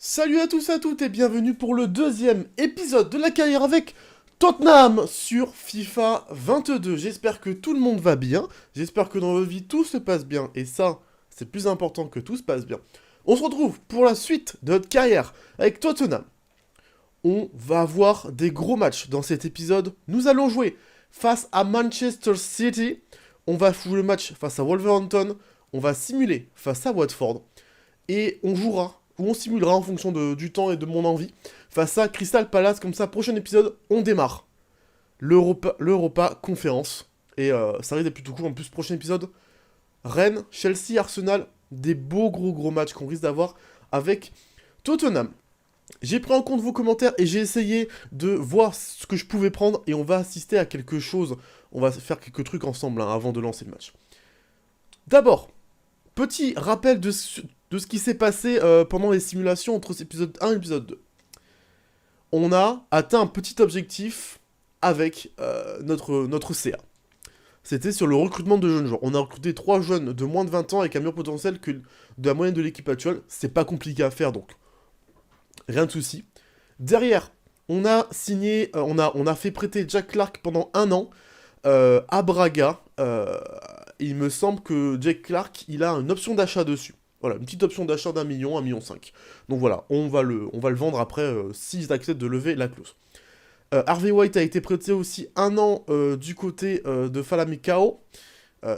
Salut à tous, à toutes et bienvenue pour le deuxième épisode de la carrière avec Tottenham sur FIFA 22. J'espère que tout le monde va bien, j'espère que dans votre vie tout se passe bien et ça, c'est plus important que tout se passe bien. On se retrouve pour la suite de notre carrière avec Tottenham. On va avoir des gros matchs dans cet épisode. Nous allons jouer face à Manchester City, on va jouer le match face à Wolverhampton, on va simuler face à Watford et on jouera ou on simulera en fonction du temps et de mon envie, face à Crystal Palace. Comme ça, prochain épisode, on démarre l'Europa Conférence, et ça risque d'être plutôt cool. En plus, prochain épisode, Rennes, Chelsea, Arsenal, des beaux gros matchs qu'on risque d'avoir avec Tottenham. J'ai pris en compte vos commentaires et j'ai essayé de voir ce que je pouvais prendre, et on va assister à quelque chose, on va faire quelques trucs ensemble avant de lancer le match. D'abord, petit rappel de ce qui s'est passé pendant les simulations entre épisode 1 et épisode 2. On a atteint un petit objectif avec notre CA. C'était sur le recrutement de jeunes joueurs. On a recruté 3 jeunes de moins de 20 ans avec un meilleur potentiel que de la moyenne de l'équipe actuelle. C'est pas compliqué à faire, donc rien de souci. Derrière, on a signé, on a fait prêter Jack Clark pendant 1 an à Braga. Il me semble que Jack Clark, il a une option d'achat dessus. Voilà, une petite option d'achat d'1 million, 1,5 million. Donc voilà, on va le vendre après s'ils acceptent de lever la clause. Harvey White a été prêté aussi 1 an du côté de Falamicao.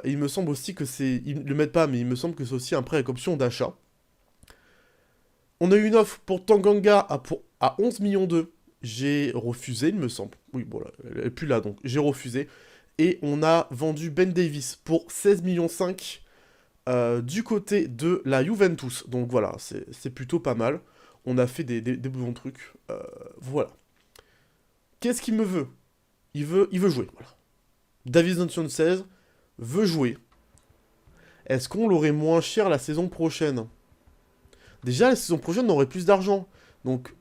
Et il me semble aussi que c'est... Ils ne le mettent pas, mais il me semble que c'est aussi un prêt avec option d'achat. On a eu une offre pour Tanganga à 11 millions 2. J'ai refusé, il me semble. Oui, voilà, elle n'est plus là, donc j'ai refusé. Et on a vendu Ben Davis pour 16 millions 5 du côté de la Juventus. Donc voilà, c'est plutôt pas mal. On a fait des bons trucs. Voilà. Qu'est-ce qu'il me veut ? Il veut jouer. Voilà. Davinson 16 veut jouer. Est-ce qu'on l'aurait moins cher la saison prochaine ? Déjà, la saison prochaine, on aurait plus d'argent. Donc,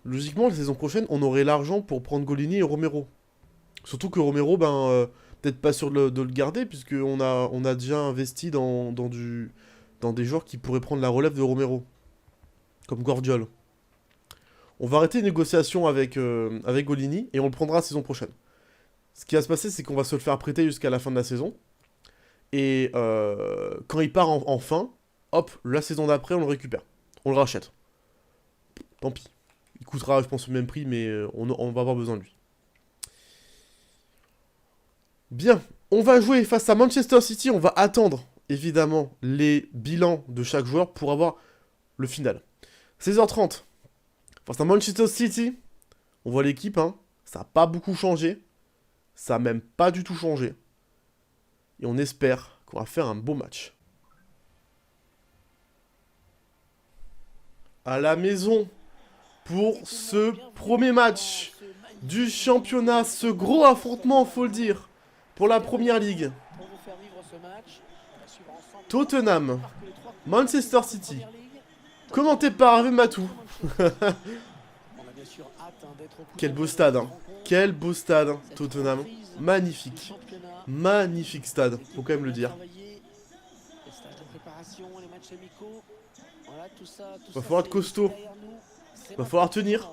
logiquement, la saison prochaine, on aurait l'argent pour prendre Golini et Romero. Surtout que Romero, peut-être pas sûr de le garder, puisqu'on a déjà investi dans des joueurs qui pourraient prendre la relève de Romero. Comme Guardiola. On va arrêter les négociations avec Golini, et on le prendra la saison prochaine. Ce qui va se passer, c'est qu'on va se le faire prêter jusqu'à la fin de la saison. Et quand il part en fin, hop, la saison d'après, on le récupère. On le rachète. Tant pis. Il coûtera, je pense, le même prix, mais on va avoir besoin de lui. Bien, on va jouer face à Manchester City. On va attendre, évidemment, les bilans de chaque joueur pour avoir le final. 16h30. Face à Manchester City. On voit l'équipe, hein. Ça n'a pas beaucoup changé. Ça n'a même pas du tout changé. Et on espère qu'on va faire un beau match. À la maison pour ce premier match du championnat. Ce gros affrontement, faut le dire, pour la première ligue. Tottenham, Manchester City. Commenté par Hervé Matou. Quel beau stade, hein. Quel beau stade, hein, Tottenham. Magnifique. Magnifique stade, faut quand même le dire. Va falloir être costaud. Va falloir tenir.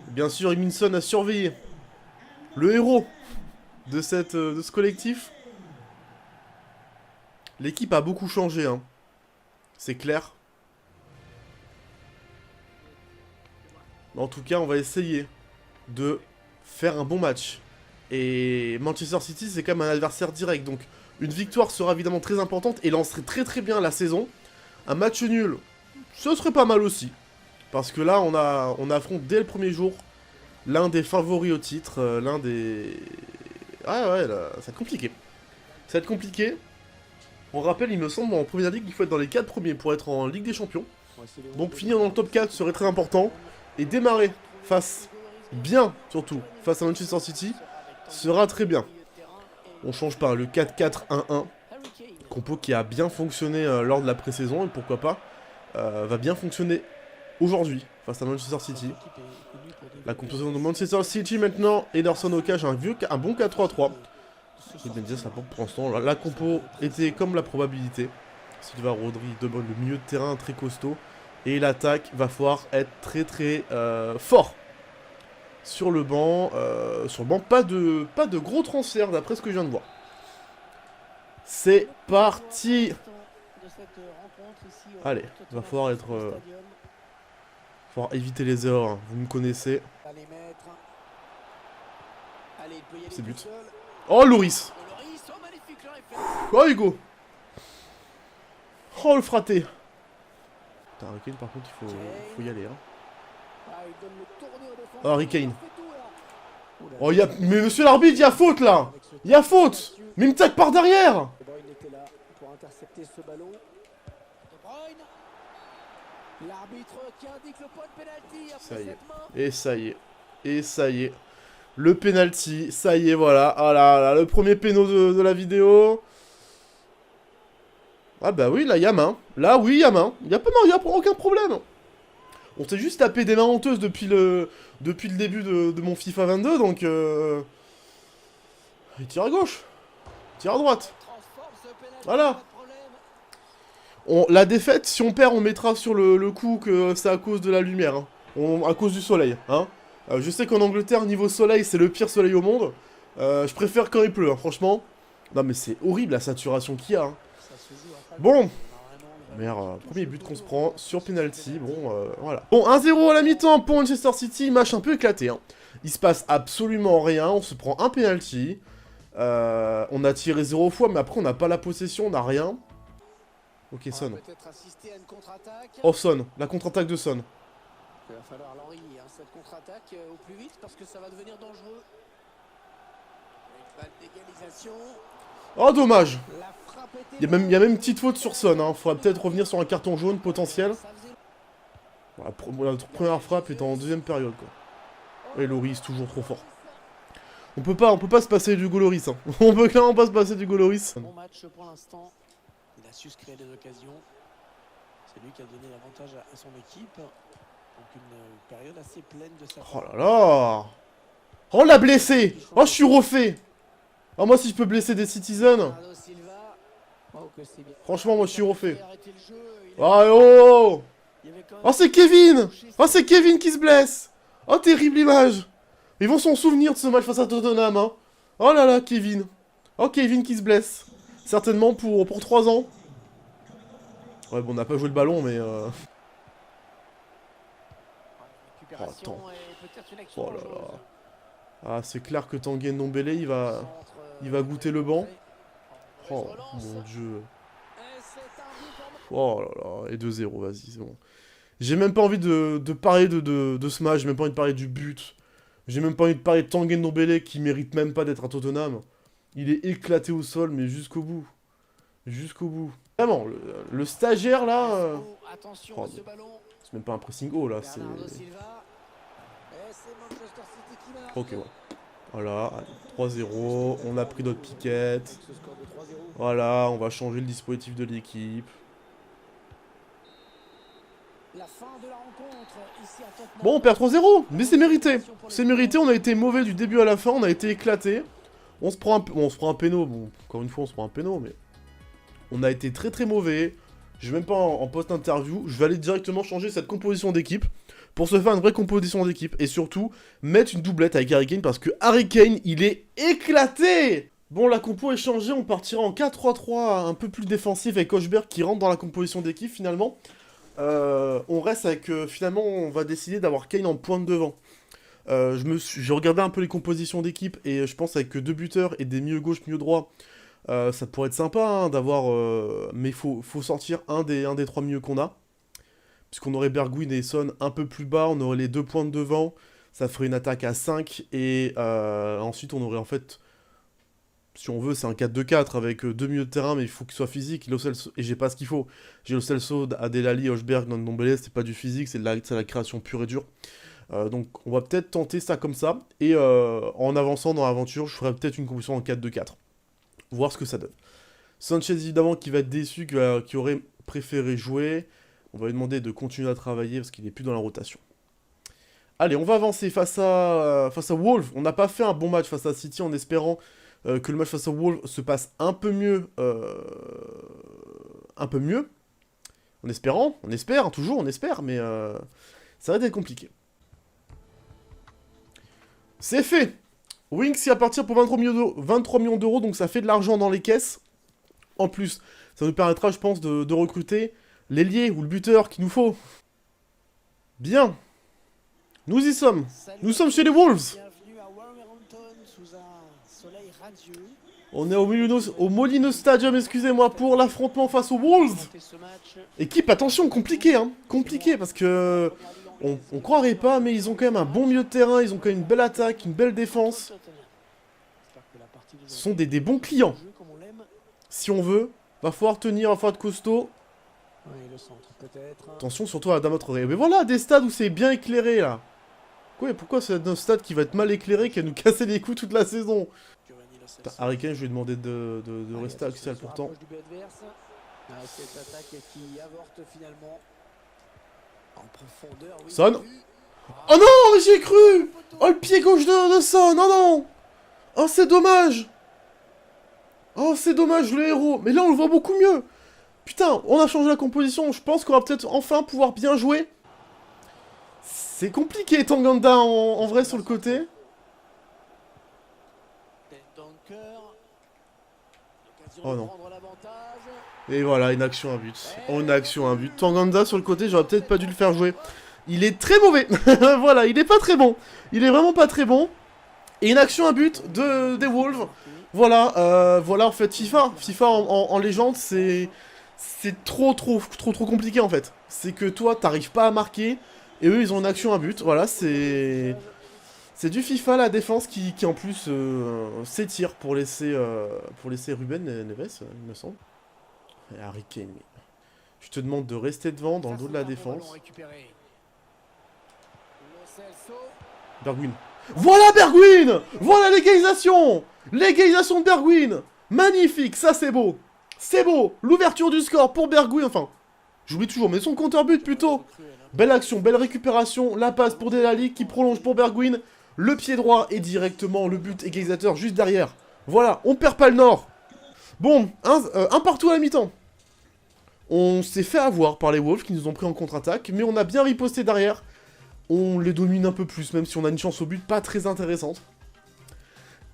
Bien sûr, Eminson a surveillé. Le héros de ce collectif. L'équipe a beaucoup changé, hein. C'est clair. En tout cas, on va essayer de faire un bon match. Et Manchester City, c'est quand même un adversaire direct. Donc, une victoire sera évidemment très importante et lancerait très bien la saison. Un match nul, ce serait pas mal aussi. Parce que là, on affronte dès le premier jour l'un des favoris au titre. L'un des... Ah ouais, là, ça va être compliqué. Ça va être compliqué. On rappelle, il me semble, en première ligue, il faut être dans les 4 premiers pour être en Ligue des Champions. Donc finir dans le top 4 serait très important. Et démarrer face à Manchester City, sera très bien. On change pas, le 4-4-1-1, compo qui a bien fonctionné lors de la pré-saison, et pourquoi pas, va bien fonctionner aujourd'hui, face à Manchester City. La composition de Manchester City maintenant, Ederson au cage, un bon 4-3-3. Je vais dire ça pour l'instant, la compo était comme la probabilité. Silva, Rodri, De Bruyne, le milieu de terrain très costaud. Et l'attaque va falloir être très très fort. Sur le banc, pas de gros transferts d'après ce que je viens de voir. C'est parti. Allez, va falloir être... falloir éviter les erreurs, hein. Vous me connaissez. C'est but. Oh, Loris. Oh, Hugo. Oh, le fraté. Putain, Harry Kane, par contre, il faut y aller. Hein. Oh, Harry Kane. Oh, y a... Mais monsieur l'arbitre, il y a faute, là. Il y a faute. Mais il me tacle par derrière. Ça y est. Et ça y est. Et ça y est. Le penalty. Ça y est, voilà. Ah là là, le premier péno de la vidéo. Ah bah oui, là, il y a main. Là, oui, il y a main. Il y a aucun problème. On s'est juste tapé des mains honteuses depuis le début de mon FIFA 22, donc... Il tire à gauche. Il tire à droite. Voilà. La défaite, si on perd, on mettra sur le coup que c'est à cause de la lumière. Hein. À cause du soleil. Hein. Je sais qu'en Angleterre, niveau soleil, c'est le pire soleil au monde. Je préfère quand il pleut, hein, franchement. Non mais c'est horrible la saturation qu'il y a. Hein. Bon. Merde, premier but qu'on se prend sur penalty. Bon, voilà. Bon, 1-0 à la mi-temps pour Manchester City. Match un peu éclaté. Hein. Il se passe absolument rien. On se prend un penalty. On a tiré 0 fois, mais après on n'a pas la possession, on n'a rien. Ok, Son. Oh, Son, la contre-attaque de Son. Il va falloir l'enrayer, hein, cette contre-attaque au plus vite parce que ça va devenir dangereux. Une balle d'égalisation. Oh, dommage. Il y a même une petite faute sur Son. Hein. Faudra peut-être revenir sur un carton jaune potentiel. Bon, la première frappe est en deuxième période, quoi. Et Loris, toujours trop fort. On peut pas se passer du Loris. Hein. On peut clairement pas se passer du Loris. Bon match pour l'instant. Il a su se créer des occasions. C'est lui qui a donné l'avantage à son équipe. Donc une période assez pleine de sa part. Oh là là. Oh, on l'a blessé. Oh, je suis refait. Oh, moi, si je peux blesser des Citizens. Franchement, moi, je suis refait. Oh, oh. Oh, c'est Kevin. Oh, c'est Kevin qui se blesse. Oh, terrible image. Ils vont s'en souvenir de ce match face à Tottenham, hein. Oh là là, Kevin. Oh, Kevin qui se blesse. Certainement pour 3 ans. Ouais, bon, on n'a pas joué le ballon, mais... Oh, attends. Oh là là. Ah, c'est clair que Tanguy Ndombele, il va goûter le banc. Oh, mon Dieu. Oh là là. Et 2-0, vas-y, c'est bon. J'ai même pas envie de parler de ce match. J'ai même pas envie de parler du but. J'ai même pas envie de parler de Tanguy Ndombele, qui mérite même pas d'être à Tottenham. Il est éclaté au sol, mais jusqu'au bout. Jusqu'au bout. Vraiment, le stagiaire, là... Oh, c'est même pas un pressing haut, là, c'est... Ok, ouais. Voilà, 3-0, on a pris notre piquette. Voilà, on va changer le dispositif de l'équipe. Bon, on perd 3-0, mais c'est mérité. C'est mérité, on a été mauvais du début à la fin, on a été éclaté. On se prend un péno, bon, encore une fois, on se prend un péno, mais... On a été très très mauvais. Je vais même pas en post-interview. Je vais aller directement changer cette composition d'équipe pour se faire une vraie composition d'équipe. Et surtout, mettre une doublette avec Harry Kane parce que Harry Kane, il est éclaté. Bon, la compo est changée. On partira en 4-3-3 un peu plus défensif avec Højbjerg qui rentre dans la composition d'équipe finalement. On reste avec... finalement, on va décider d'avoir Kane en pointe devant. J'ai regardé un peu les compositions d'équipe et je pense avec 2 buteurs et des milieux gauche, milieu droit... ça pourrait être sympa hein, d'avoir... mais il faut sortir un des 3 milieux qu'on a. Puisqu'on aurait Bergwijn et Son un peu plus bas, on aurait les 2 pointes devant. Ça ferait une attaque à 5. Et ensuite on aurait en fait... Si on veut c'est un 4-2-4 avec 2 milieux de terrain. Mais il faut qu'il soit physique. Et j'ai pas ce qu'il faut. J'ai Lo Celso, Adelali, Højbjerg, Ndombele. C'est pas du physique, c'est de la création pure et dure. Donc on va peut-être tenter ça comme ça. Et en avançant dans l'aventure, je ferai peut-être une composition en 4-2-4. Voir ce que ça donne. Sanchez, évidemment, qui va être déçu, qui aurait préféré jouer. On va lui demander de continuer à travailler parce qu'il n'est plus dans la rotation. Allez, on va avancer face à Wolves. On n'a pas fait un bon match face à City en espérant que le match face à Wolves se passe un peu mieux un peu mieux. En espérant, on espère, toujours on espère, mais ça va être compliqué. C'est fait. Winx qui va partir pour 23 millions d'euros, donc ça fait de l'argent dans les caisses. En plus, ça nous permettra, je pense, de recruter l'ailier ou le buteur qu'il nous faut. Bien. Nous y sommes. Nous sommes chez les Wolves. Bienvenue à Wolverhampton sous un soleil radieux. On est au Molino Stadium, excusez-moi, pour l'affrontement face aux Wolves. Ce match, Équipe, attention, compliqué, hein. Compliqué, parce que... On croirait pas, mais ils ont quand même un bon milieu de terrain, ils ont quand même une belle attaque, une belle défense. Ce sont des bons clients. Si on veut, va falloir tenir, va falloir être costaud. Oui, le centre peut-être. Attention surtout à Dama Traoré. Mais voilà, des stades où c'est bien éclairé là. Pourquoi c'est un stade qui va être mal éclairé, qui va nous casser les coups toute la saison? Harry Kane, je lui ai demandé de rester axial pourtant. Cette attaque qui avorte finalement. En profondeur, oui. Son. Oh non, mais j'y ai cru. Oh, le pied gauche de Son. Oh non. Oh, c'est dommage. Oh, c'est dommage, le héros. Mais là, on le voit beaucoup mieux. Putain, on a changé la composition. Je pense qu'on va peut-être enfin pouvoir bien jouer. C'est compliqué, Tanganda, en vrai, sur le côté. Oh non. Et voilà, une action, un but. Oh, une action, un but. Tanganda sur le côté, j'aurais peut-être pas dû le faire jouer. Il est très mauvais. Voilà, il est pas très bon. Il est vraiment pas très bon. Et une action, un but des Wolves. Voilà, voilà en fait FIFA. FIFA en légende, c'est trop compliqué en fait. C'est que toi, t'arrives pas à marquer. Et eux, ils ont une action, un but. Voilà, c'est du FIFA, la défense, qui en plus s'étire pour laisser Ruben Neves, il me semble. Et Harry Kane, je te demande de rester devant, dans le dos de la défense. Bergwijn. Voilà Bergwijn. Voilà l'égalisation. L'égalisation de Bergwijn. Magnifique, ça c'est beau. C'est beau. L'ouverture du score pour Bergwijn, enfin. J'oublie toujours, mais son compteur but plutôt. Belle action, belle récupération. La passe pour Delali qui prolonge pour Bergwijn. Le pied droit et directement le but égalisateur juste derrière. Voilà, on perd pas le nord. Bon, un partout à la mi-temps. On s'est fait avoir par les Wolves qui nous ont pris en contre-attaque, mais on a bien riposté derrière. On les domine un peu plus, même si on a une chance au but pas très intéressante.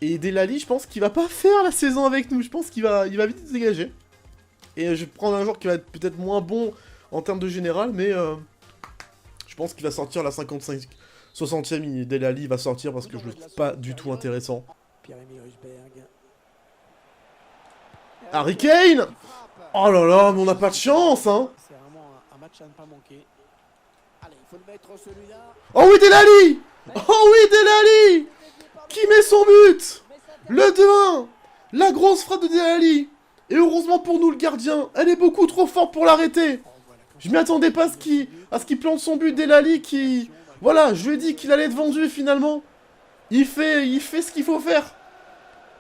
Et Delali, je pense qu'il va pas faire la saison avec nous. Je pense qu'il va vite se dégager. Et je vais prendre un joueur qui va être peut-être moins bon en termes de général, mais je pense qu'il va sortir la 60e. Delali va sortir parce que je le trouve pas du tout intéressant. Harry Kane. Oh là là, mais on n'a pas de chance, hein. C'est vraiment un match à ne pas manquer. Allez, il faut le mettre celui-là. Oh oui, Delali. Oh oui, Delali. Qui met son but? Le 2-1. La grosse frappe de Delali. Et heureusement pour nous, le gardien, elle est beaucoup trop forte pour l'arrêter. Je m'y attendais pas à ce qu'il plante son but, Delali qui... Voilà, je lui ai dit qu'il allait être vendu finalement. Il fait ce qu'il faut faire.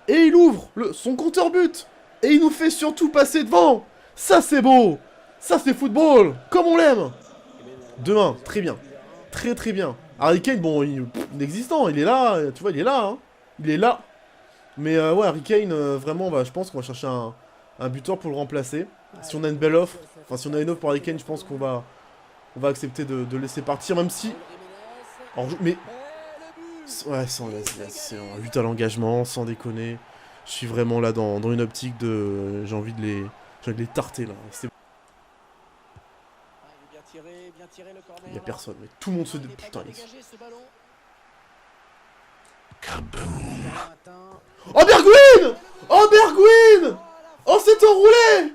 Et il ouvre son compteur but. Et il nous fait surtout passer devant. Ça c'est beau. Ça c'est football. Comme on l'aime. 2-1, très bien. Très bien. Harry Kane, bon, inexistant. Il est là, tu vois, il est là. Hein. Il est là. Mais ouais, Harry Kane, vraiment, je pense qu'on va chercher un buteur pour le remplacer. Si on a une belle offre, enfin si on a une offre pour Harry Kane, je pense qu'on va accepter de le laisser partir, même si... Alors, mais... Ouais, c'est un but à l'engagement, sans déconner. Je suis vraiment là dans une optique de... J'ai envie de les tarter, là. Il n'y a personne, mais tout le monde se... Putain, Oh, Bergwijn! Oh, Bergwijn! Oh, c'est enroulé!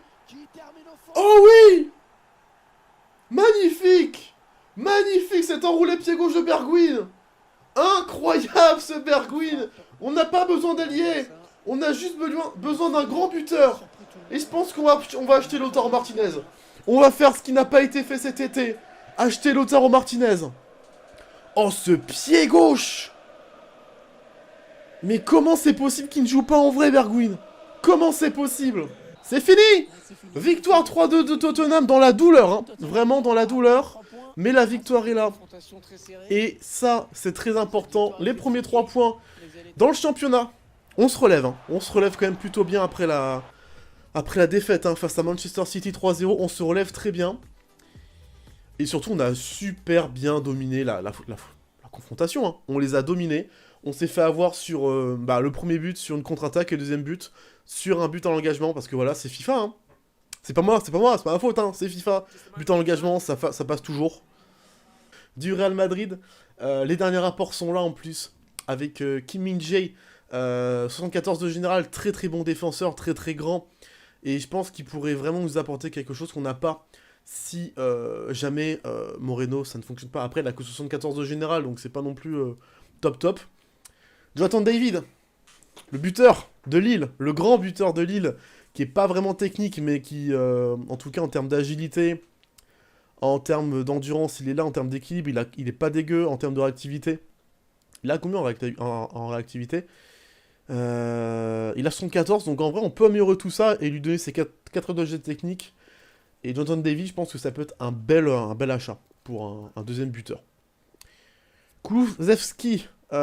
Oh oui! Magnifique! Magnifique cet enroulé pied gauche de Bergwijn! Incroyable ce Bergwijn! On n'a pas besoin d'alliés! On a juste besoin d'un grand buteur! Et je pense qu'on va acheter Lautaro Martinez. On va faire ce qui n'a pas été fait cet été. Acheter Lautaro Martinez. Oh, ce pied gauche! Mais comment c'est possible qu'il ne joue pas en vrai, Bergwijn? Comment c'est possible? C'est fini! Victoire 3-2 de Tottenham dans la douleur, hein. Vraiment dans la douleur. Mais la victoire est là. Et ça, c'est très important. Les premiers 3 points dans le championnat. On se relève, hein. On se relève quand même plutôt bien après Après la défaite face à Manchester City 3-0, on se relève très bien. Et surtout, on a super bien dominé la confrontation. Hein. On les a dominés. On s'est fait avoir sur le premier but, sur une contre-attaque, et le deuxième but, sur un but en engagement. Parce que voilà, c'est FIFA. Hein. C'est pas moi, c'est pas ma faute. Hein. C'est FIFA. But en engagement, ça passe toujours. Du Real Madrid, les derniers rapports sont là en plus. Avec Kim Min-jae, 74 de général, très très bon défenseur, très très grand. Et je pense qu'il pourrait vraiment nous apporter quelque chose qu'on n'a pas si jamais Moreno, ça ne fonctionne pas. Après, il a que 74 de général, donc c'est pas non plus top. Jonathan David, le buteur de Lille, le grand buteur de Lille, qui est pas vraiment technique, mais qui, en tout cas en termes d'agilité, en termes d'endurance, il est là, en termes d'équilibre, il est pas dégueu, en termes de réactivité. Il a combien en réactivité il a 74, donc en vrai on peut améliorer tout ça et lui donner ses 4 de jet technique. Et Jonathan David, je pense que ça peut être un bel achat pour un deuxième buteur. Kulusevski, on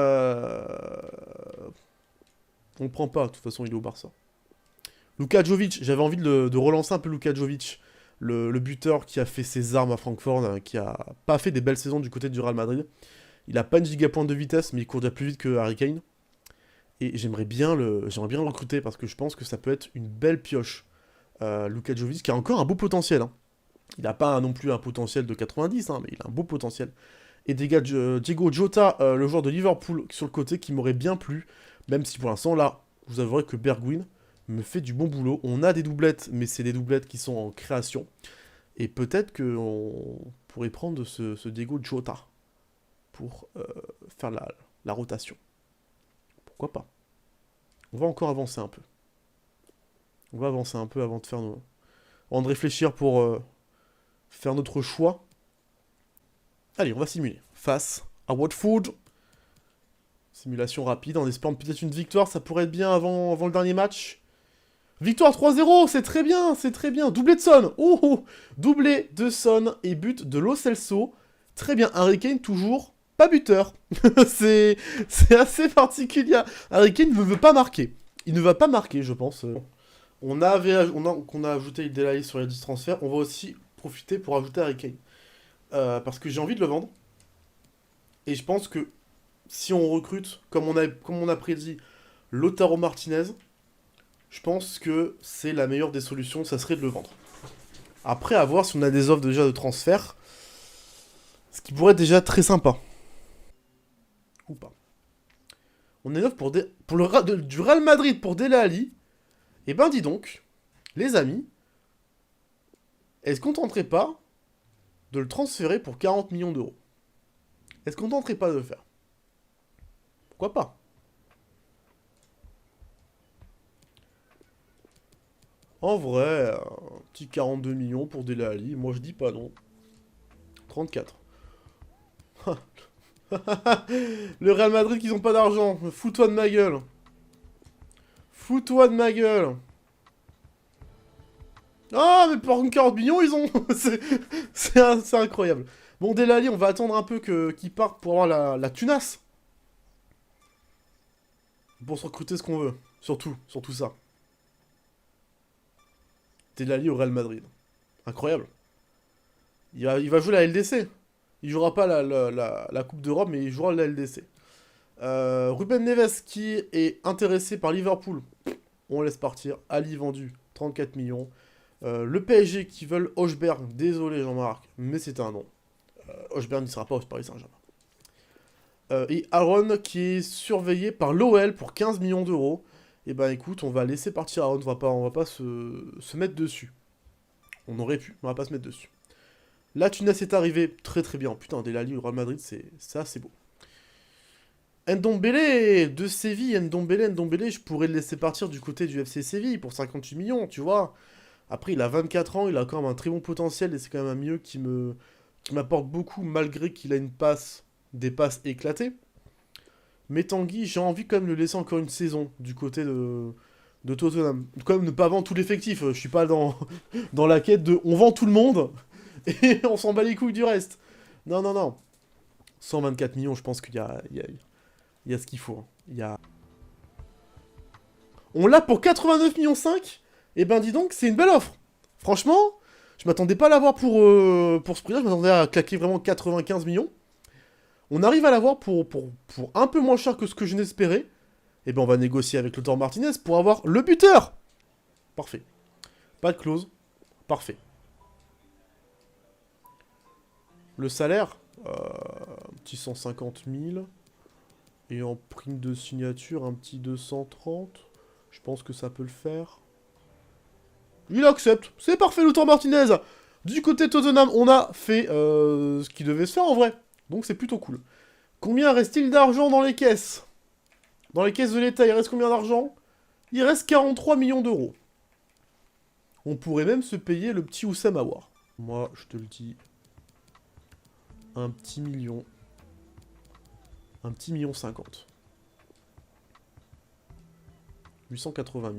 le prend pas, de toute façon il est au Barça. Luka Jovic, j'avais envie de relancer un peu Luka Jovic, le buteur qui a fait ses armes à Francfort, qui a pas fait des belles saisons du côté du Real Madrid. Il a pas une gigapointe de vitesse, mais il court déjà plus vite que Harry Kane. Et j'aimerais bien le recruter parce que je pense que ça peut être une belle pioche. Luka Jovic qui a encore un beau potentiel. Hein. Il n'a pas non plus un potentiel de 90, mais il a un beau potentiel. Et Diego Jota, le joueur de Liverpool sur le côté qui m'aurait bien plu. Même si pour l'instant là, vous avouerez que Bergwijn me fait du bon boulot. On a des doublettes, mais c'est des doublettes qui sont en création. Et peut-être qu'on pourrait prendre ce Diego Jota pour faire la rotation. Pourquoi pas? On va encore avancer un peu. On va avancer un peu avant de réfléchir pour faire notre choix. Allez, on va simuler. Face à Watford. Simulation rapide, en espérant peut-être une victoire, ça pourrait être bien avant le dernier match. Victoire 3-0, c'est très bien, c'est très bien. Doublé de Son. Doublé de Son et but de Lo Celso. Très bien, Harry Kane toujours pas buteur. c'est assez particulier. Harry Kane ne veut pas marquer. Il ne va pas marquer, je pense. On a ajouté Dele Alli sur les 10 transferts. On va aussi profiter pour ajouter Harry Kane. Parce que j'ai envie de le vendre. Et je pense que si on recrute, comme on a prédit, Lautaro Martinez, je pense que c'est la meilleure des solutions, ça serait de le vendre. Après, à voir si on a des offres déjà de transfert. Ce qui pourrait être déjà très sympa. Ou pas. On a une offre du Real Madrid pour Dele Alli. Et ben dis donc, les amis, est-ce qu'on tenterait pas de le transférer pour 40 millions d'euros? Est-ce qu'on tenterait pas de le faire? Pourquoi pas? En vrai, un petit 42 millions pour Dele Alli, moi je dis pas non. 34. Le Real Madrid qu'ils ont pas d'argent. Fous-toi de ma gueule. Fous-toi de ma gueule. Ah, mais pour 40 millions, ils ont... c'est incroyable. Bon, Dele Alli, on va attendre un peu qu'il parte pour avoir la tunasse. Pour se recruter ce qu'on veut. Surtout ça. Dele Alli au Real Madrid. Incroyable. Il va jouer la LDC. Il jouera pas la Coupe d'Europe, mais il jouera la LDC. Ruben Neves qui est intéressé par Liverpool. On laisse partir. Ali vendu, 34 millions. Le PSG qui veulent Hochberg. Désolé Jean-Marc, mais c'est un nom. Hochberg ne sera pas au Paris Saint-Germain. Et Aaron qui est surveillé par l'OL pour 15 millions d'euros. Et ben écoute, on va laisser partir Aaron. On va pas se mettre dessus. On aurait pu, mais on va pas se mettre dessus. La Tunas est arrivée très très bien. Putain, Dele Alli au Real Madrid, c'est assez beau. Ndombele de Séville, Ndombele, je pourrais le laisser partir du côté du FC Séville pour 58 millions, tu vois. Après, il a 24 ans, il a quand même un très bon potentiel et c'est quand même un milieu qui m'apporte beaucoup malgré qu'il a des passes éclatées. Mais Tanguy, j'ai envie quand même de le laisser encore une saison du côté de Tottenham. Quand même ne pas vendre tout l'effectif, je suis pas dans la quête de on vend tout le monde et on s'en bat les couilles du reste. Non. 124 millions, je pense qu'il y a ce qu'il faut. On l'a pour 89 millions 5. Eh ben dis donc, c'est une belle offre. Franchement, je m'attendais pas à l'avoir pour ce prix-là, je m'attendais à claquer vraiment 95 millions. On arrive à l'avoir pour un peu moins cher que ce que je n'espérais. Eh ben on va négocier avec Lautaro Martinez pour avoir le buteur. Parfait. Pas de clause. Parfait. Le salaire, un petit 150 000. Et en prime de signature, un petit 230. Je pense que ça peut le faire. Il accepte. C'est parfait, Lautaro Martinez. Du côté de Tottenham, on a fait ce qui devait se faire en vrai. Donc c'est plutôt cool. Combien reste-t-il d'argent dans les caisses? Dans les caisses de l'État, il reste combien d'argent? Il reste 43 millions d'euros. On pourrait même se payer le petit Oussem Aouar. Moi, je te le dis. Un petit million. Un petit million 50. 880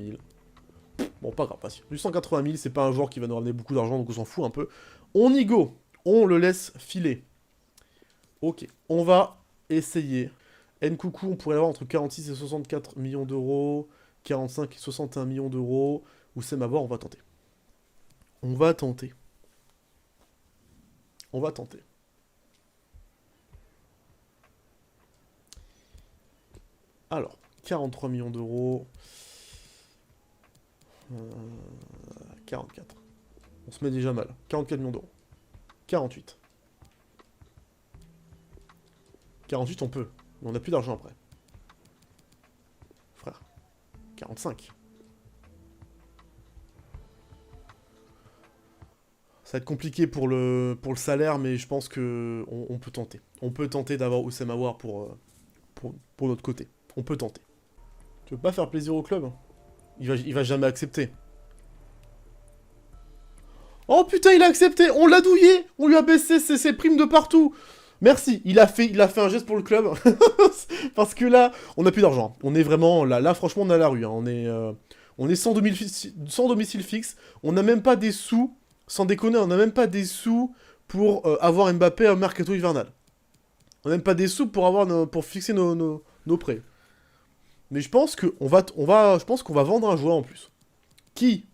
000. Bon, pas grave, pas si. 880 000, c'est pas un joueur qui va nous ramener beaucoup d'argent, donc on s'en fout un peu. On y go. On le laisse filer. Ok. On va essayer. Nkoukou, on pourrait l'avoir entre 46 et 64 millions d'euros. 45 et 61 millions d'euros. Oussem Aouar, on va tenter. On va tenter. On va tenter. Alors, 43 millions d'euros. 44. On se met déjà mal. 44 millions d'euros. 48. 48, on peut. Mais on n'a plus d'argent après. Frère. 45. Ça va être compliqué pour le salaire, mais je pense que on peut tenter. On peut tenter d'avoir Oussem Aouar pour notre côté. On peut tenter. Tu veux pas faire plaisir au club? Il va jamais accepter. Oh putain, il a accepté. On l'a douillé. On lui a baissé ses primes de partout. Merci. Il a fait un geste pour le club. Parce que là, on n'a plus d'argent. On est vraiment... Là, franchement, on est à la rue. Hein. On est sans domicile fixe. On n'a même pas des sous. Sans déconner, on n'a même pas des sous pour avoir Mbappé à mercato hivernal. On n'a même pas des sous pour fixer nos prêts. Mais je pense qu'on va vendre un joueur en plus. Qui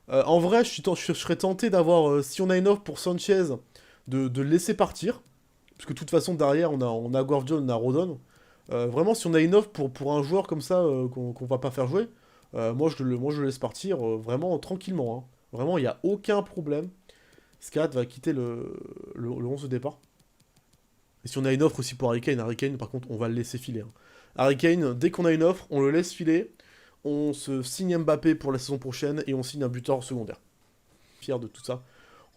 en vrai, je serais tenté d'avoir, si on a une offre pour Sanchez, de le laisser partir. Parce que de toute façon, derrière, on a Guardiola, on a Rodon. Vraiment, si on a une offre pour un joueur comme ça, qu'on va pas faire jouer, moi, je le laisse partir vraiment tranquillement. Hein. Vraiment, il n'y a aucun problème. Scad va quitter le 11 de départ. Et si on a une offre aussi pour Harry Kane, par contre, on va le laisser filer. Hein. Harry Kane, dès qu'on a une offre, on le laisse filer. On se signe Mbappé pour la saison prochaine et on signe un buteur secondaire. Fier de tout ça.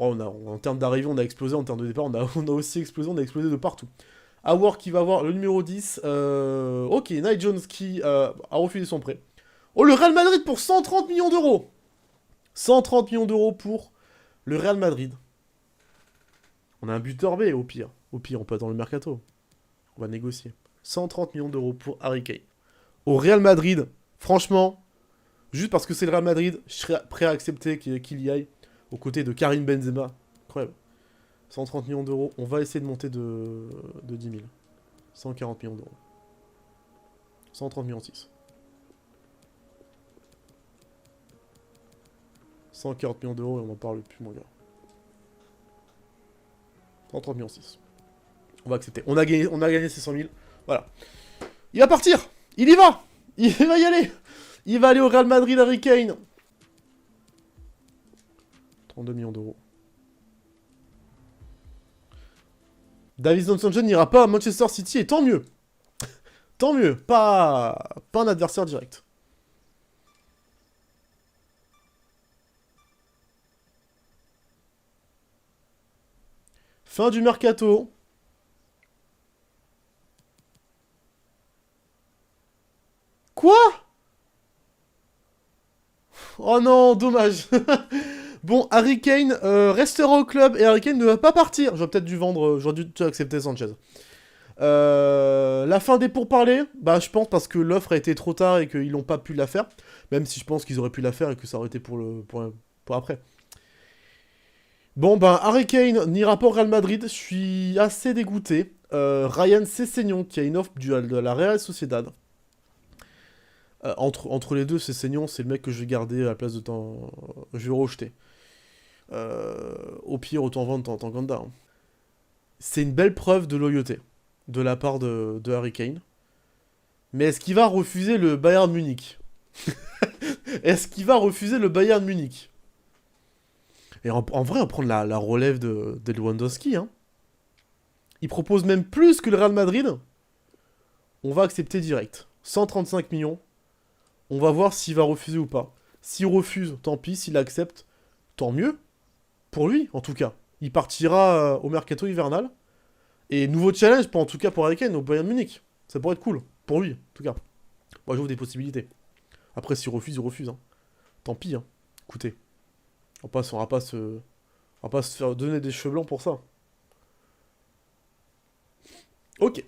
Oh, en termes d'arrivée, on a explosé. En termes de départ, on a aussi explosé. On a explosé de partout. Aouar qui va avoir le numéro 10. Ok, Knight Jones qui a refusé son prêt. Oh, le Real Madrid pour 130 millions d'euros. 130 millions d'euros pour le Real Madrid. On a un buteur B au pire. Au pire, on peut attendre le mercato. On va négocier. 130 millions d'euros pour Harry Kane. Au Real Madrid, franchement, juste parce que c'est le Real Madrid, je serais prêt à accepter qu'il y aille aux côtés de Karim Benzema. Incroyable. 130 millions d'euros. On va essayer de monter de 10 000. 140 millions d'euros. 130 millions 6. 140 millions d'euros et on n'en parle plus, mon gars. 130 millions 6. On va accepter. On a gagné ces 100 000. Voilà. Il va partir. Il y va. Il va y aller. Il va aller au Real Madrid, Harry Kane. 32 millions d'euros. Davinson Sanchez n'ira pas à Manchester City et tant mieux. Tant mieux. Pas un adversaire direct. Fin du mercato. Quoi? Oh non, dommage. Bon, Harry Kane restera au club et Harry Kane ne va pas partir. J'aurais peut-être dû vendre, j'aurais dû accepter Sanchez. La fin des pourparlers, bah je pense parce que l'offre a été trop tard et qu'ils n'ont pas pu la faire. Même si je pense qu'ils auraient pu la faire et que ça aurait été pour après. Bon, ben, Harry Kane n'ira pas au Real Madrid, je suis assez dégoûté. Ryan Sessegnon, qui a une offre de la Real Sociedad. Entre les deux, c'est Seignon, c'est le mec que je vais garder à la place de temps. Je vais rejeter. Au pire, autant vendre Tanganda. Hein. C'est une belle preuve de loyauté de la part de Harry Kane. Mais est-ce qu'il va refuser le Bayern Munich? Est-ce qu'il va refuser le Bayern Munich? Et en vrai, on prend la relève de Lewandowski. Hein. Il propose même plus que le Real Madrid. On va accepter direct. 135 millions. On va voir s'il va refuser ou pas. S'il refuse, tant pis. S'il accepte, tant mieux. Pour lui, en tout cas. Il partira au mercato hivernal. Et nouveau challenge, en tout cas pour Harry Kane, au Bayern Munich. Ça pourrait être cool. Pour lui, en tout cas. Moi, j'ouvre des possibilités. Après, s'il refuse, il refuse. Hein. Tant pis. Hein. Écoutez. On va pas se faire donner des cheveux blancs pour ça. Ok.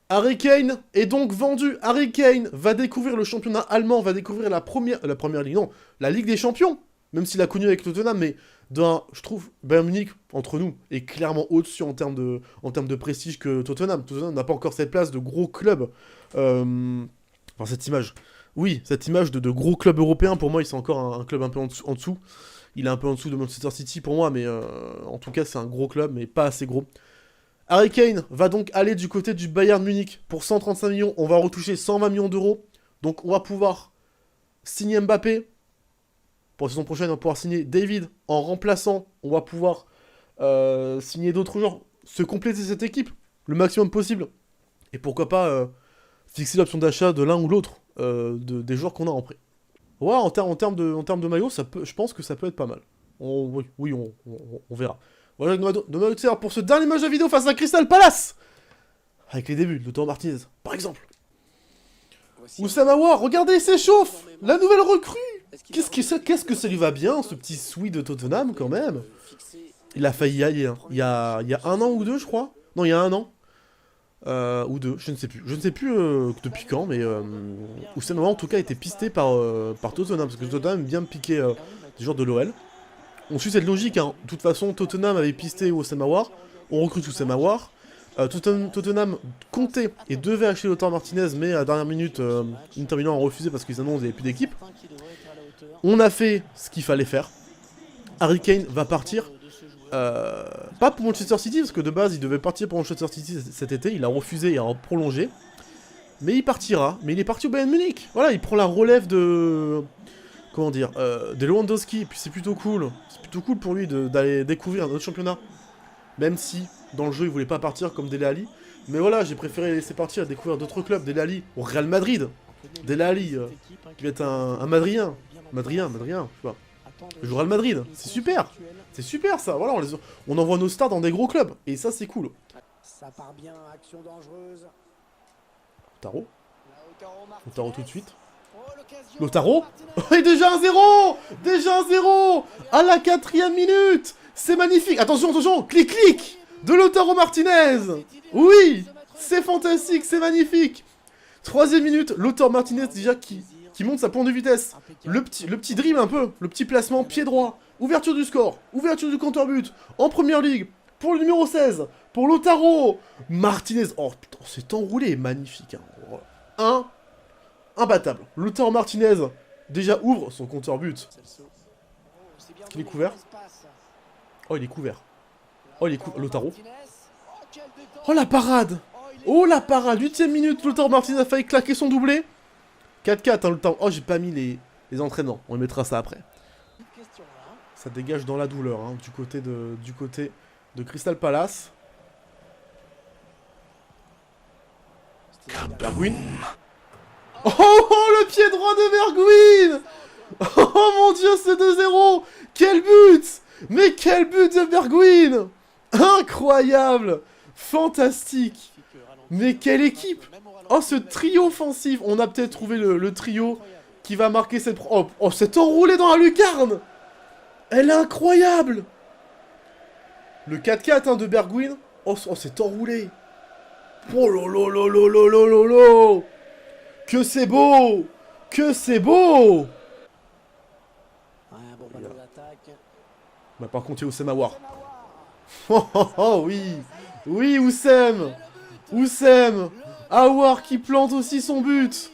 Harry Kane est donc vendu. Harry Kane va découvrir le championnat allemand, va découvrir la première ligue, non, la Ligue des Champions. Même s'il a connu avec Tottenham, mais je trouve Bayern Munich, entre nous, est clairement au-dessus en termes de prestige que Tottenham. Tottenham n'a pas encore cette place de gros club. Enfin, cette image. Oui, cette image de gros club européen, pour moi, c'est encore un club un peu en dessous. Il est un peu en dessous de Manchester City pour moi, mais en tout cas, c'est un gros club, mais pas assez gros. Harry Kane va donc aller du côté du Bayern Munich pour 135 millions. On va retoucher 120 millions d'euros. Donc, on va pouvoir signer Mbappé. Pour la saison prochaine, on va pouvoir signer David en remplaçant. On va pouvoir signer d'autres joueurs. Se compléter cette équipe le maximum possible. Et pourquoi pas fixer l'option d'achat de l'un ou l'autre des joueurs qu'on a en prêt. Ouais, en termes de maillot, je pense que ça peut être pas mal. On verra. Voilà pour ce dernier match de vidéo face à Crystal Palace. Avec les débuts de Lautaro Martinez, par exemple. Oussama Aouar, regardez, il s'échauffe. La nouvelle recrue. Qu'est-ce que ça lui va bien, ce petit Sweet de Tottenham, quand même. Il a failli y aller, hein. Il y a 1 an ou 2, je crois. Non, il y a 1 an. Ou 2, je ne sais plus. Je ne sais plus depuis quand, mais Oussama Aouar, en tout cas, a été pisté par Tottenham. Parce que Tottenham aime bien piquer des joueurs de l'OL. On suit cette logique, hein. De toute façon, Tottenham avait pisté Oussama Aouar. On recrute Oussama Aouar. Tottenham comptait et devait acheter Lautaro Martinez, mais à la dernière minute, Inter Milan a refusé parce qu'ils annoncent qu'il n'y avait plus d'équipe. On a fait ce qu'il fallait faire. Harry Kane va partir. Pas pour Manchester City, parce que de base, il devait partir pour Manchester City cet été. Il a refusé et a prolongé. Mais il partira. Mais il est parti au Bayern Munich. Voilà, il prend la relève de... Comment dire, de Lewandowski. Et puis c'est plutôt cool. C'est plutôt cool pour lui d'aller découvrir un autre championnat. Même si, dans le jeu, il voulait pas partir comme Dele Alli. Mais voilà, j'ai préféré laisser partir et découvrir d'autres clubs. Dele Alli au Real Madrid. Dele Alli, qui va être un Madrien. Madrien, je sais pas. Il joue au Real Madrid. C'est super. C'est super ça. Voilà, on envoie nos stars dans des gros clubs. Et ça, c'est cool. Ça part bien, action dangereuse. Lautaro tout de suite. Lautaro. Et déjà 1-0. Déjà 1-0 à la 4e minute. C'est magnifique. Attention, attention. Clic, clic de Lautaro Martinez. Oui, c'est fantastique, c'est magnifique. 3e minute, Lautaro Martinez déjà qui monte sa pointe de vitesse. Le petit dribble un peu. Le petit placement pied droit. Ouverture du score. Ouverture du compteur-but. En première ligue. Pour le numéro 16. Pour Lautaro Martinez. Oh putain, c'est enroulé. Magnifique. Hein. Imbattable. Lautaro Martinez déjà ouvre son compteur-but. Il est couvert. Oh, il est couvert. Oh, il est couvert. Lautaro. Oh, la parade. Oh, la parade. 8e minute. Lautaro Martinez a failli claquer son doublé. 4-4, hein, le temps. Oh, j'ai pas mis les entraînements. On mettra ça après. Ça dégage dans la douleur, hein, du côté de Crystal Palace. Bergwijn. Oh, le pied droit de Bergwijn. Oh mon dieu, c'est 2-0. Quel but. Mais quel but de Bergwijn. Incroyable. Fantastique. Mais quelle équipe. Oh, ce trio offensif. On a peut-être trouvé le trio qui va marquer cette... Oh, c'est enroulé dans la lucarne. Elle est incroyable. Le 4-4 hein, de Bergwijn. Oh, c'est enroulé. Oh lolo. Que c'est beau. Que c'est beau. Bah, par contre, il y a Oussama Aouar. Oh oui. Oui, Oussem. Aouar qui plante aussi son but.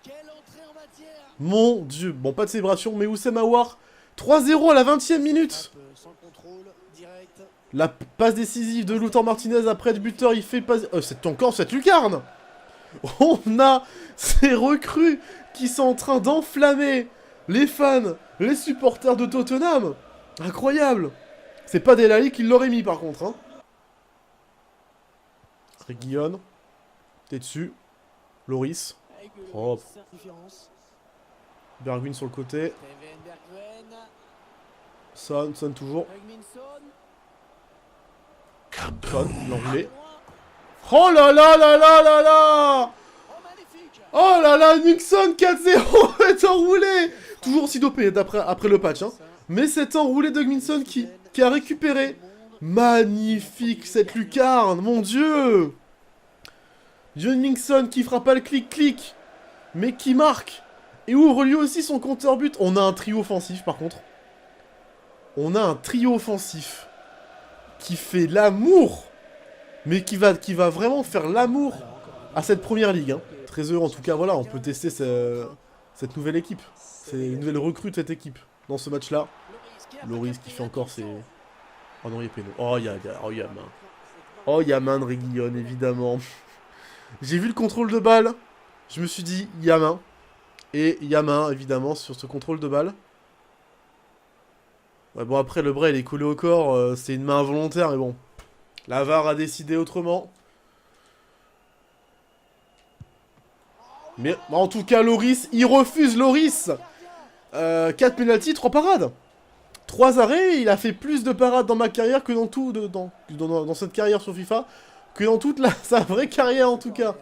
Quelle entrée en matière. Mon dieu. Bon, pas de célébration, mais Oussem Aouar. 3-0 à la 20e minute. Sans contrôle, direct. La passe décisive de Lautaro Martinez après le buteur, il fait pas... c'est encore cette lucarne. On a ces recrues qui sont en train d'enflammer les fans, les supporters de Tottenham. Incroyable. C'est pas Delali qui l'aurait mis par contre. Hein. Reguilon. T'es dessus. Loris. Propre. Bergwijn sur le côté. Son toujours. Son, l'anglais. Oh là là là là là là. Oh là là, Nixon 4-0 est enroulé. Toujours aussi dopé après le patch. Hein. Mais c'est enroulé de Minson qui a récupéré. Magnifique cette lucarne, mon dieu. John Nixon qui fera pas le clic-clic, mais qui marque. Et ouvre lui aussi son compteur but. On a un trio offensif par contre. On a un trio offensif qui fait l'amour. Mais qui va vraiment faire l'amour à cette première ligue. Hein. Très heureux en tout cas, voilà, on peut tester cette nouvelle équipe. C'est une nouvelle recrue de cette équipe dans ce match-là. Loris qui fait encore ses... Oh non, il y a péno. Oh, il y a main. Oh, il y a main de Reguilon, évidemment. J'ai vu le contrôle de balle. Je me suis dit, il y a main. Et il y a main, évidemment, sur ce contrôle de balle. Ouais, bon, après, le bras, il est collé au corps. C'est une main involontaire, mais bon. La VAR a décidé autrement. Mais en tout cas, Loris, il refuse Loris. 4 pénaltys, 3 parades. 3 arrêts, il a fait plus de parades dans ma carrière que dans tout, dans cette carrière sur FIFA, que dans toute sa vraie carrière en tout cas.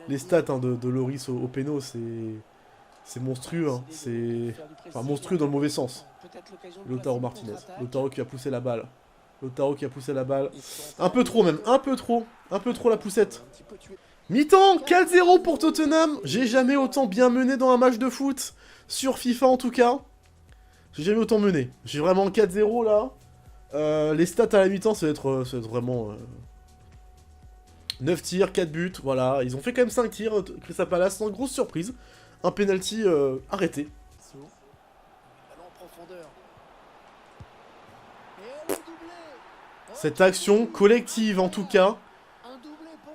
Les stats hein, de Loris au péno, c'est monstrueux. Hein. C'est enfin, monstrueux dans le mauvais sens. Lautaro Martinez. Lautaro qui a poussé la balle. Lautaro qui a poussé la balle. Un peu trop même, un peu trop la poussette. Mi-temps, 4-0 pour Tottenham. J'ai jamais autant bien mené dans un match de foot. Sur FIFA en tout cas. J'ai jamais autant mené. J'ai vraiment 4-0 là. Les stats à la mi-temps, ça va être vraiment... 9 tirs, 4 buts, voilà. Ils ont fait quand même 5 tirs, Crystal Palace, sans grosse surprise. Un penalty arrêté. Cette action collective en tout cas.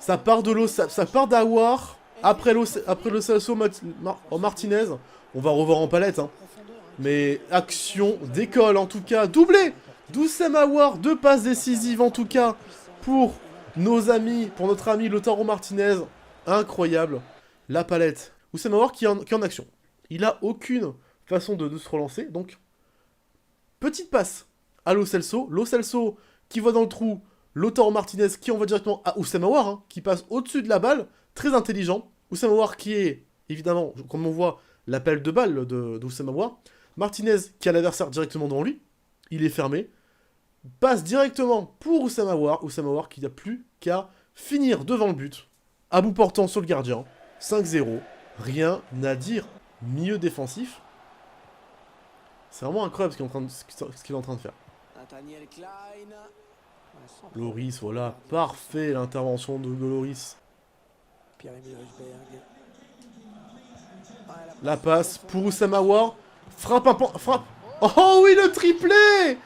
Ça part de ça part d'Aouar. Après le Celso Martinez. On va revoir en palette. Hein. Mais action d'école en tout cas. Doublé d'Oussem Aouar. 2 passes décisives en tout cas. Pour notre ami Lautaro Martinez. Incroyable. La palette. Oussem Aouar qui est en action. Il a aucune façon de se relancer. Donc, petite passe à Lo Celso. Lo Celso qui va dans le trou. Lautaro Martinez qui envoie directement à Oussem Aouar. Hein, qui passe au-dessus de la balle. Très intelligent. Oussem Aouar qui est, évidemment, comme on voit, l'appel de balle d'Oussem Aouar. Martinez qui a l'adversaire directement devant lui. Il est fermé. Passe directement pour Oussem Aouar. Oussem Aouar qui n'a plus qu'à finir devant le but. À bout portant sur le gardien. 5-0. Rien à dire. Milieu défensif. C'est vraiment incroyable ce qu'il est en train de faire. Loris, voilà. Parfait l'intervention de Loris. La passe pour Oussem Aouar. Frappe. Oh oui, le triplé!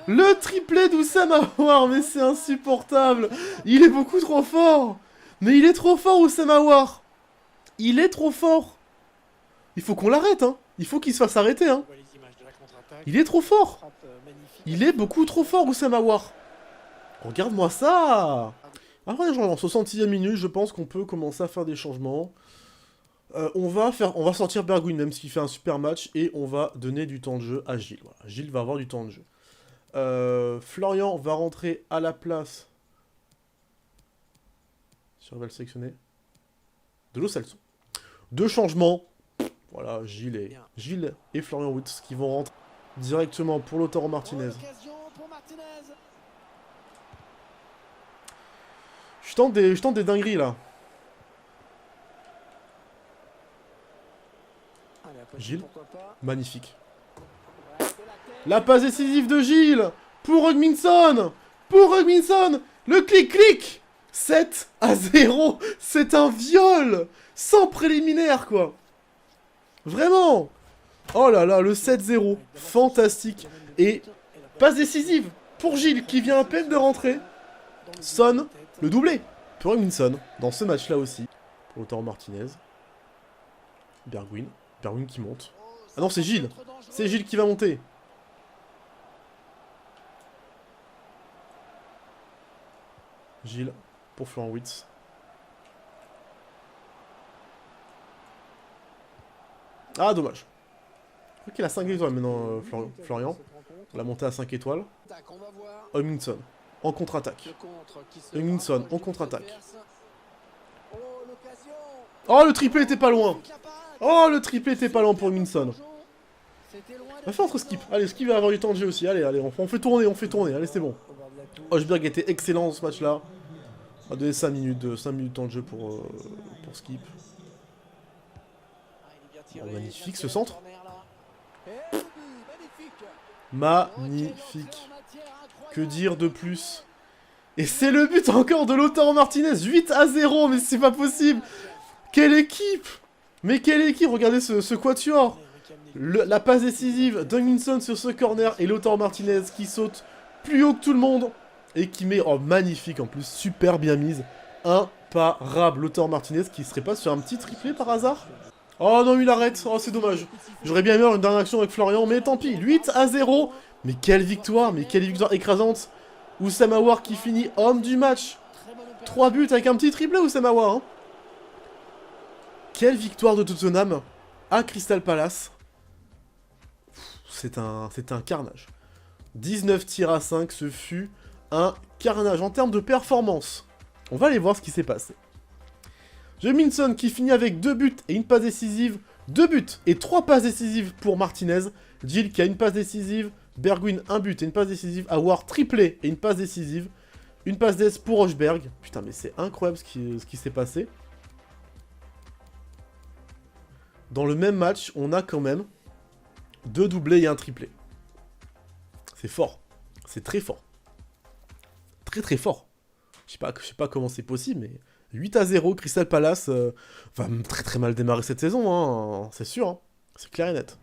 Le triplé d'Oussem Aouar, mais c'est insupportable. Il est beaucoup trop fort. Mais il est trop fort, Oussem Aouar. Il est trop fort. Il faut qu'on l'arrête, hein. Il faut qu'il se fasse arrêter, hein. Il est trop fort. Il est beaucoup trop fort, Oussem Aouar. Regarde-moi ça. Après, genre, en 66e minute, je pense qu'on peut commencer à faire des changements. On va sortir Bergwijn, même s'il fait un super match, et on va donner du temps de jeu à Gilles. Voilà. Gilles va avoir du temps de jeu. Florian va rentrer à la place. Si on va le sélectionner. De Lo Celso. 2 changements. Voilà, Gilles et Florian Wirtz qui vont rentrer directement pour Lautaro Martinez. Je tente des dingueries là. Gilles, magnifique. La passe décisive de Gilles pour Hugminson. Le clic-clic. 7-0. C'est un viol. Sans préliminaire, quoi. Vraiment. Oh là là, le 7-0. Fantastique. Et passe décisive pour Gilles, qui vient à peine de rentrer. Son, le doublé. Pour Hugminson, dans ce match-là aussi. Pour Lautaro Martinez. Bergwijn. Bergwijn qui monte. Ah non, c'est Gilles. C'est Gilles qui va monter. Gilles pour Florian Wirtz. Ah, dommage. Je crois qu'il a 5 étoiles maintenant, Florian. On l'a monté à 5 étoiles. Hugminson en contre-attaque. Hugminson en contre-attaque. Oh, le triplé était pas loin. Oh, le triplé était pas loin pour Hugminson. On va faire entre skip. Allez, skip va avoir du temps de jeu aussi. Allez, allez, on fait tourner, on fait tourner. Allez, c'est bon. Højbjerg était excellent dans ce match-là. On va donner 5 minutes de temps de jeu pour skip. Oh, magnifique ce centre. Magnifique. Que dire de plus? Et c'est le but encore de Lautaro Martinez. 8-0, mais c'est pas possible. Quelle équipe! Mais quelle équipe! Regardez ce quatuor. La passe décisive d'Hugminson sur ce corner et Lautaro Martinez qui saute plus haut que tout le monde et qui met... Oh, magnifique en plus, super bien mise. Imparable. Lautaro Martinez qui serait pas sur un petit triplé par hasard? Oh non, il arrête. Oh, c'est dommage. J'aurais bien aimé avoir une dernière action avec Florian, mais tant pis. 8-0. Mais quelle victoire écrasante. Oussama Aouar qui finit homme du match. 3 buts avec un petit triplé, Oussama Aouar. Hein. Quelle victoire de Tottenham à Crystal Palace. C'est un carnage. 19 tirs à 5, ce fut un carnage en termes de performance. On va aller voir ce qui s'est passé. Hugminson qui finit avec 2 buts et une passe décisive. 2 buts et 3 passes décisives pour Martinez. Gilles qui a une passe décisive. Bergwijn, un but et une passe décisive. Aouar, triplé et une passe décisive. Une passe d'ess pour Højbjerg. Putain, mais c'est incroyable ce qui s'est passé. Dans le même match, on a quand même 2 doublés et un triplé. C'est fort. C'est très fort. Très très fort. Je sais pas comment c'est possible, mais 8-0, Crystal Palace va très très mal démarrer cette saison, hein, c'est sûr. Hein. C'est clair et net.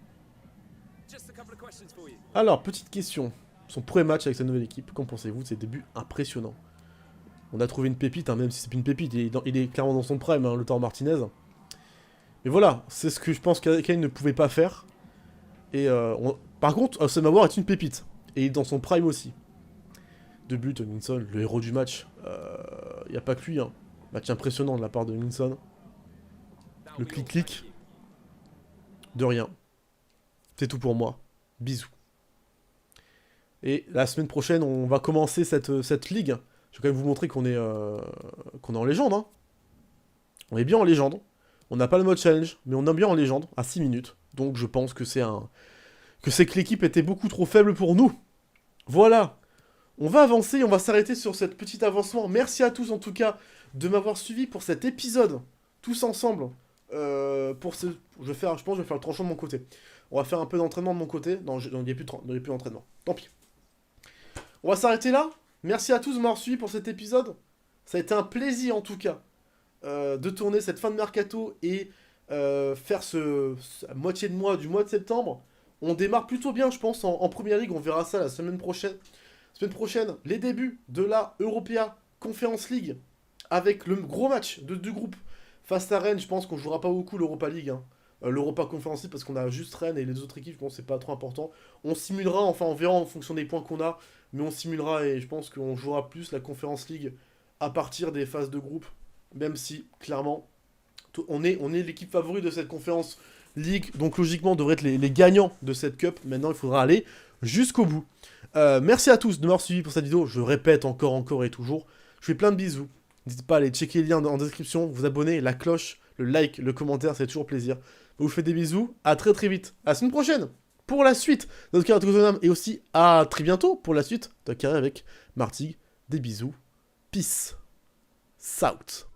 Alors, petite question. Son premier match avec sa nouvelle équipe, qu'en pensez-vous de ses débuts impressionnants? On a trouvé une pépite, hein, même si c'est plus une pépite, il est clairement dans son prime, hein, Lautaro Martinez. Mais voilà, c'est ce que je pense qu'Kane ne pouvait pas faire. Et par contre, Oussama Aouar est une pépite. Et il est dans son prime aussi. 2 buts, Hugminson, le héros du match. Il n'y a pas que lui, hein. Match impressionnant de la part de Hugminson. Le clic-clic. De rien. C'est tout pour moi. Bisous. Et la semaine prochaine, on va commencer cette ligue. Je vais quand même vous montrer qu'on est en légende. Hein. On est bien en légende. On n'a pas le mode challenge, mais on est bien en légende, à 6 minutes. Donc je pense que c'est que l'équipe était beaucoup trop faible pour nous. Voilà. On va avancer, on va s'arrêter sur cette petite avancement. Merci à tous en tout cas de m'avoir suivi pour cet épisode. Tous ensemble. Je pense que je vais faire le tranchant de mon côté. On va faire un peu d'entraînement de mon côté. Non, il n'y a plus d'entraînement. Tant pis. On va s'arrêter là. Merci à tous de m'avoir suivi pour cet épisode. Ça a été un plaisir en tout cas de tourner cette fin de mercato et faire moitié de mois du mois de septembre. On démarre plutôt bien, je pense, en Première Ligue. On verra ça la semaine prochaine. Semaine prochaine, les débuts de la Europa Conference League avec le gros match du groupe face à Rennes. Je pense qu'on jouera pas beaucoup l'Europa League. Hein. L'Europa Conference League parce qu'on a juste Rennes et les autres équipes, je pense que c'est pas trop important. On simulera, enfin on verra en fonction des points qu'on a, mais on simulera et je pense qu'on jouera plus la Conference League à partir des phases de groupe, même si clairement on est l'équipe favorite de cette Conference League, donc logiquement on devrait être les gagnants de cette Cup. Maintenant il faudra aller jusqu'au bout. Merci à tous de m'avoir suivi pour cette vidéo, je répète encore et toujours, je fais plein de bisous. N'hésitez pas à aller checker les liens en description, vous abonner, la cloche, le like, le commentaire, c'est toujours plaisir. Je vous fais des bisous, à très vite, à la semaine prochaine pour la suite de notre carrière de Tottenham et aussi à très bientôt pour la suite de notre carrière avec Martigues. Des bisous, peace, out.